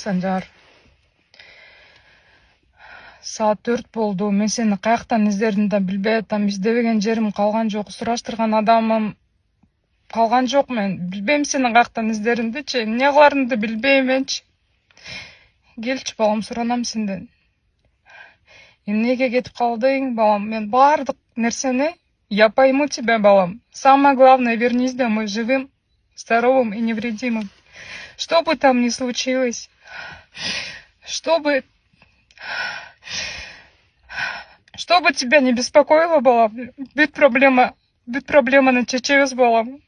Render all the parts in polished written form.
Санжар. Saat 4 болду. Мен сени каяктан издерdim да билбей атам. Издебеген жерим калган жок. Сураштырган адамым калган жок. Мен билбейм сени каяктан издеримдичи. Эмне кыларымды билбейм менчи. Келчи балам, суранам сенден. Эмнеге кетип калдың, балам? Мен баардык нерсени я пойму тебя, балам. Самое главное, вернись домой живым, здоровым и невредимым. Что бы там ни случилось, что бы тебя не беспокоило, балам, будет проблема на чечевес, балам.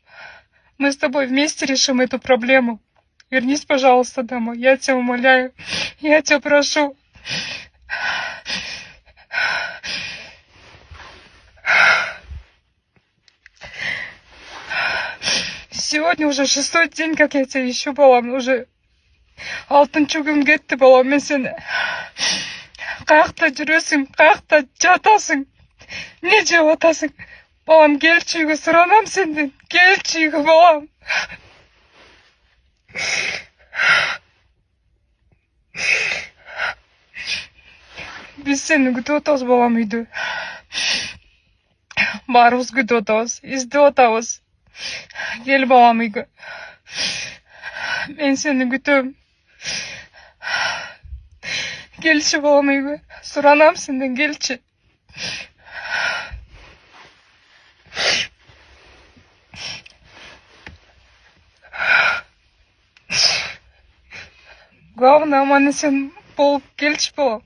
Мы с тобой вместе решим эту проблему. Вернись, пожалуйста, домой. Я тебя умоляю, я тебя прошу. Сегодня уже 6-й день, как я тебя ищу, балам. Уже 6-нчы күн кетти, балам. Мен сени каякта жүрөсүң, каякта жатасың, эмне жеп атасың? Балам, келчи үйгө, суранам сенден. Келчи үйгө, балам. Биз сени күтүп атабыз, балам, үйдө. Баарыбыз күтүп атабыз, издеп атабыз. Кел, балам, үйгө. Мен сени күтөм. Келчи, балам, үйгө. Суранам сенден, келчи. Главное, аман эсен болуп келчи, балам.